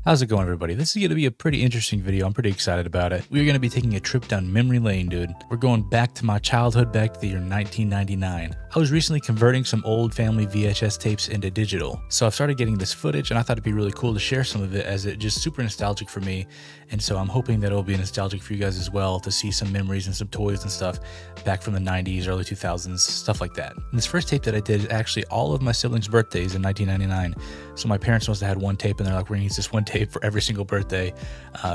How's it going, everybody? This is going to be a pretty interesting video. I'm pretty excited about it. We're going to be taking a trip down memory lane, dude. We're going back to my childhood, back to the year 1999. I was recently converting some old family VHS tapes into digital. So I've started getting this footage, and I thought it'd be really cool to share some of it, as it just super nostalgic for me. And so I'm hoping that it'll be nostalgic for you guys as well, to see some memories and some toys and stuff back from the 90s, early 2000s, stuff like that. And this first tape that I did is actually all of my siblings' birthdays in 1999. So my parents must have had one tape, and they're like, we're gonna use this one tape for every single birthday.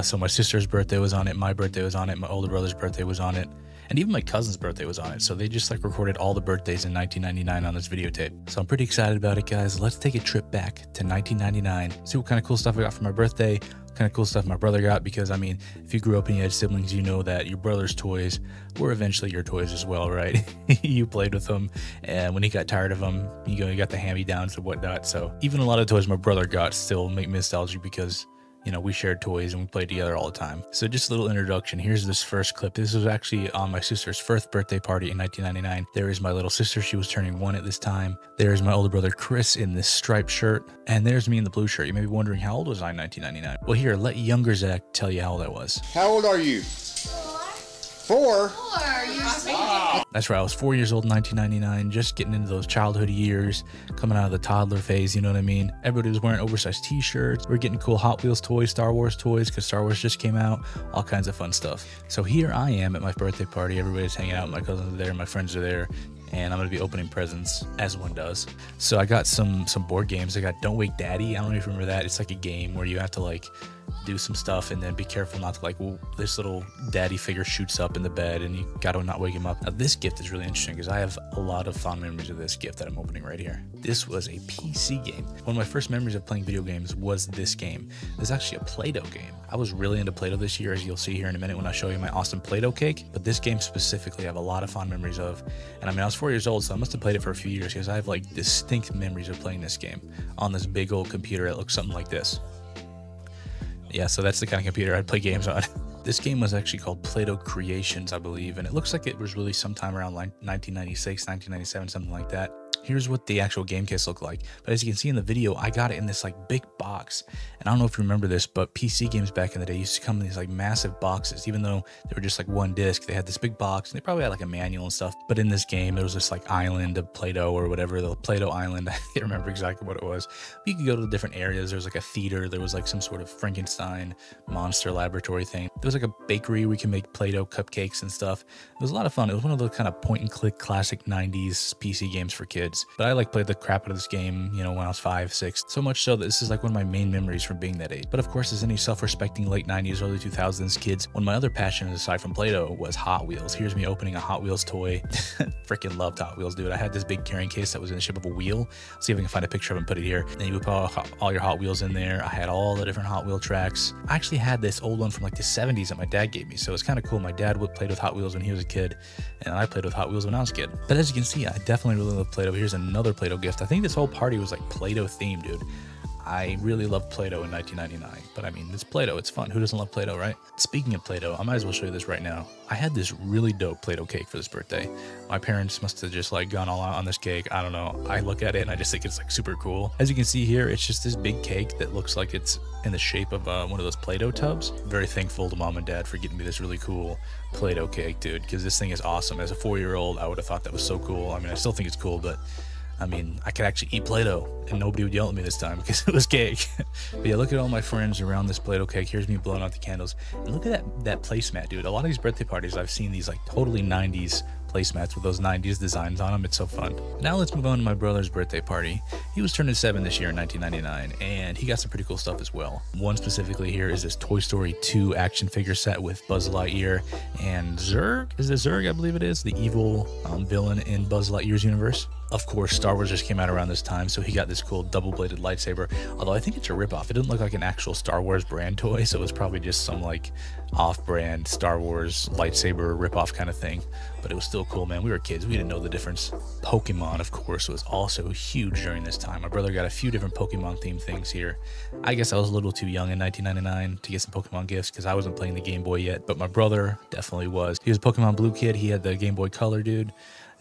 So my sister's birthday was on it, my birthday was on it, my older brother's birthday was on it, and even my cousin's birthday was on it. So they just like recorded all the birthdays in 1999 on this videotape. So I'm pretty excited about it, guys. Let's take a trip back to 1999, see what kind of cool stuff I got for my birthday, kind of cool stuff my brother got, because I mean, if you grew up and you had siblings, you know that your brother's toys were eventually your toys as well, right? You played with them, and when he got tired of them, you got the hand-me-downs and whatnot. So even a lot of toys my brother got still make me nostalgic, because you know, we shared toys and we played together all the time. So just a little introduction. Here's this first clip. This was actually on my sister's first birthday party in 1999. There is my little sister. She was turning 1 at this time. There's my older brother, Chris, in this striped shirt. And there's me in the blue shirt. You may be wondering, how old was I in 1999? Well, here, let younger Zach tell you how old I was. How old are you? 4? Wow. That's right. I was 4 years old in 1999, just getting into those childhood years, coming out of the toddler phase, you know what I mean? Everybody was wearing oversized t-shirts. We were getting cool Hot Wheels toys, Star Wars toys, because Star Wars just came out, all kinds of fun stuff. So here I am at my birthday party. Everybody's hanging out. My cousins are there. My friends are there. And I'm going to be opening presents, as one does. So I got some board games. I got Don't Wake Daddy. I don't know if you remember that. It's like a game where you have to like do some stuff and then be careful not to like, well, this little daddy figure shoots up in the bed and you got to not wake him up. Now this gift is really interesting because I have a lot of fond memories of this gift that I'm opening right here. This was a PC game. One of my first memories of playing video games was this game. It's actually a Play-Doh game. I was really into Play-Doh this year, as you'll see here in a minute when I show you my awesome Play-Doh cake. But this game specifically I have a lot of fond memories of. And I mean, I was 4 years old, so I must have played it for a few years, because I have like distinct memories of playing this game on this big old computer that looks something like this. Yeah, so that's the kind of computer I'd play games on. This game was actually called Play-Doh Creations, I believe, and it looks like it was released sometime around like 1996, 1997, something like that. Here's what the actual game case looked like. But as you can see in the video, I got it in this like big box. And I don't know if you remember this, but PC games back in the day used to come in these like massive boxes. Even though they were just like one disc, they had this big box, and they probably had like a manual and stuff. But in this game, there was this like island of Play-Doh or whatever, the Play-Doh island. I can't remember exactly what it was. But you could go to the different areas. There was like a theater. There was like some sort of Frankenstein monster laboratory thing. There was like a bakery where you can make Play-Doh cupcakes and stuff. It was a lot of fun. It was one of those kind of point and click classic 90s PC games for kids. But I like played the crap out of this game, you know, when I was 5, 6. So much so that this is like one of my main memories from being that age. But of course, as any self-respecting late 90s, early 2000s kids, one of my other passions aside from Play-Doh was Hot Wheels. Here's me opening a Hot Wheels toy. Freaking loved Hot Wheels, dude. I had this big carrying case that was in the shape of a wheel. Let's see if I can find a picture of it and put it here. Then you would put all your Hot Wheels in there. I had all the different Hot Wheel tracks. I actually had this old one from like the 70s that my dad gave me. So it's kind of cool. My dad played with Hot Wheels when he was a kid, and I played with Hot Wheels when I was a kid. But as you can see, I definitely really love Play-Doh. Here's another Play-Doh gift. I think this whole party was like Play-Doh themed, dude. I really loved Play-Doh in 1999, but I mean, it's Play-Doh, it's fun. Who doesn't love Play-Doh, right? Speaking of Play-Doh, I might as well show you this right now. I had this really dope Play-Doh cake for this birthday. My parents must have just like gone all out on this cake. I don't know. I look at it and I just think it's like super cool. As you can see here, it's just this big cake that looks like it's in the shape of one of those Play-Doh tubs. Very thankful to mom and dad for getting me this really cool Play-Doh cake, dude, because this thing is awesome. As a 4-year-old, I would have thought that was so cool. I mean, I still think it's cool, but I mean, I could actually eat Play-Doh and nobody would yell at me this time because it was cake. But yeah, look at all my friends around this Play-Doh cake. Here's me blowing out the candles. And look at that placemat, dude. A lot of these birthday parties, I've seen these like totally 90s placemats with those 90s designs on them. It's so fun. Now let's move on to my brother's birthday party. He was turning 7 this year in 1999, and he got some pretty cool stuff as well. One specifically here is this Toy Story 2 action figure set with Buzz Lightyear and Zurg. Is it Zurg? I believe it is. The evil villain in Buzz Lightyear's universe. Of course, Star Wars just came out around this time, so he got this cool double-bladed lightsaber. Although I think it's a ripoff. It didn't look like an actual Star Wars brand toy, so it was probably just some like off-brand Star Wars lightsaber ripoff kind of thing. But it was still cool, man. We were kids. We didn't know the difference. Pokemon, of course, was also huge during this time. My brother got a few different Pokemon-themed things here. I guess I was a little too young in 1999 to get some Pokemon gifts because I wasn't playing the Game Boy yet, but my brother definitely was. He was a Pokemon Blue kid. He had the Game Boy Color, dude.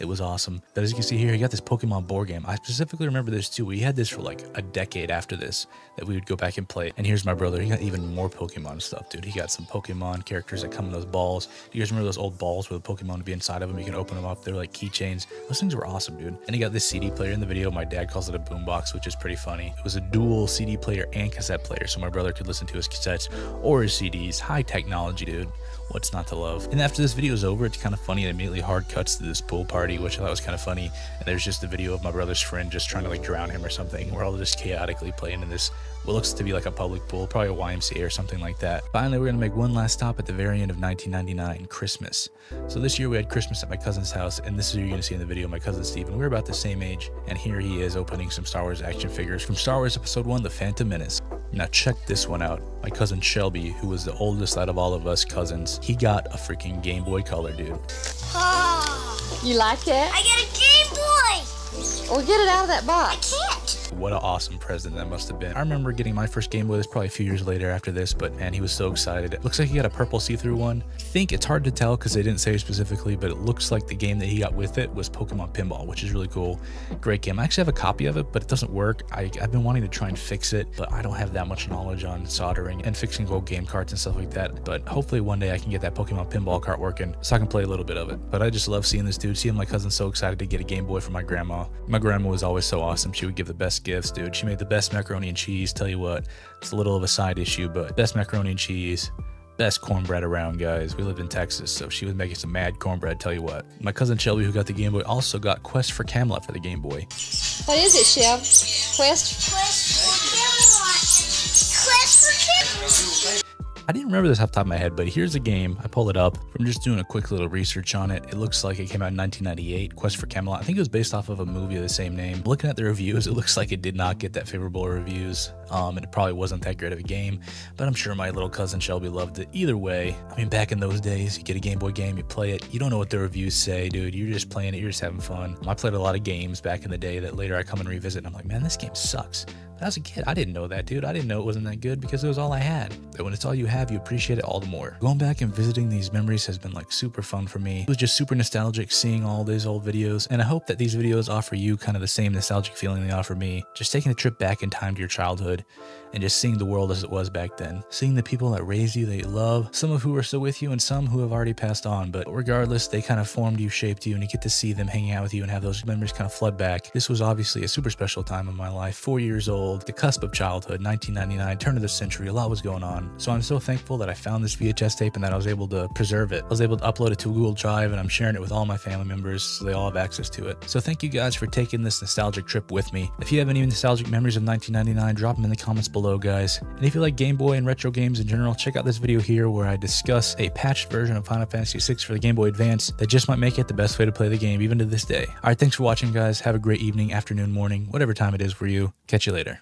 It was awesome. But as you can see here, he got this Pokemon board game. I specifically remember this too. We had this for like a decade after this that we would go back and play. And here's my brother. He got even more Pokemon stuff, dude. He got some Pokemon characters that come in those balls. Do you guys remember those old balls where the Pokemon would be inside of them? You can open them up. They're like keychains. Those things were awesome, dude. And he got this CD player in the video. My dad calls it a boombox, which is pretty funny. It was a dual CD player and cassette player, so my brother could listen to his cassettes or his CDs. High technology, dude. What's not to love? And after this video is over, it's kind of funny. It immediately hard cuts to this pool party, which I thought was kind of funny. And there's just a video of my brother's friend just trying to like drown him or something. We're all just chaotically playing in this what looks to be like a public pool, probably a YMCA or something like that. Finally, we're gonna make one last stop at the very end of 1999, Christmas. So this year we had Christmas at my cousin's house, and this is who you're gonna see in the video, my cousin Steven. We're about the same age, and here he is opening some Star Wars action figures from Star Wars Episode 1, The Phantom Menace. Now check this one out. My cousin Shelby, who was the oldest out of all of us cousins, he got a freaking Game Boy Color, dude. You like it? I got a Game Boy! Well, get it out of that box. I can't. What an awesome present that must have been. I remember getting my first Game Boy. This probably a few years later after this, but man, he was so excited. It looks like he got a purple see-through one. I think it's hard to tell because they didn't say specifically, but it looks like the game that he got with it was Pokemon Pinball, which is really cool. Great game. I actually have a copy of it, but it doesn't work. I've been wanting to try and fix it, but I don't have that much knowledge on soldering and fixing old game carts and stuff like that. But hopefully one day I can get that Pokemon Pinball cart working so I can play a little bit of it. But I just love seeing this dude. Seeing my cousin so excited to get a Game Boy for my grandma. My grandma was always so awesome. She would give the best gifts, dude. She made the best macaroni and cheese. Tell you what, it's a little of a side issue, but best macaroni and cheese, best cornbread around, guys. We lived in Texas, so she was making some mad cornbread. Tell you what, my cousin Shelby, who got the Game Boy, also got Quest for Camelot for the Game Boy. What is it, Shel? Quest for Camelot. Quest for Camelot. I didn't remember this off the top of my head, but here's a game. I pulled it up from just doing a quick little research on it. It looks like it came out in 1998, Quest for Camelot. I think it was based off of a movie of the same name. Looking at the reviews, it looks like it did not get that favorable reviews, and it probably wasn't that great of a game, but I'm sure my little cousin Shelby loved it. Either way, I mean, back in those days, you get a Game Boy game, you play it, you don't know what the reviews say, dude. You're just playing it, you're just having fun. I played a lot of games back in the day that later I come and revisit, and I'm like, man, this game sucks. But as a kid, I didn't know that, dude. I didn't know it wasn't that good because it was all I had. But when it's all you have, you appreciate it all the more. Going back and visiting these memories has been like super fun for me. It was just super nostalgic seeing all these old videos, and I hope that these videos offer you kind of the same nostalgic feeling they offer me. Just taking a trip back in time to your childhood and just seeing the world as it was back then. Seeing the people that raised you, that you love, some of who are still with you and some who have already passed on. But regardless, they kind of formed you, shaped you, and you get to see them hanging out with you and have those memories kind of flood back. This was obviously a super special time in my life. 4 years old, the cusp of childhood, 1999, turn of the century, a lot was going on. So I'm so thankful that I found this VHS tape and that I was able to preserve it. I was able to upload it to a Google Drive, and I'm sharing it with all my family members so they all have access to it. So thank you guys for taking this nostalgic trip with me. If you have any nostalgic memories of 1999, drop them in the comments below, guys. And if you like Game Boy and retro games in general, check out this video here where I discuss a patched version of Final Fantasy VI for the Game Boy Advance that just might make it the best way to play the game even to this day. Alright, thanks for watching, guys. Have a great evening, afternoon, morning, whatever time it is for you. Catch you later.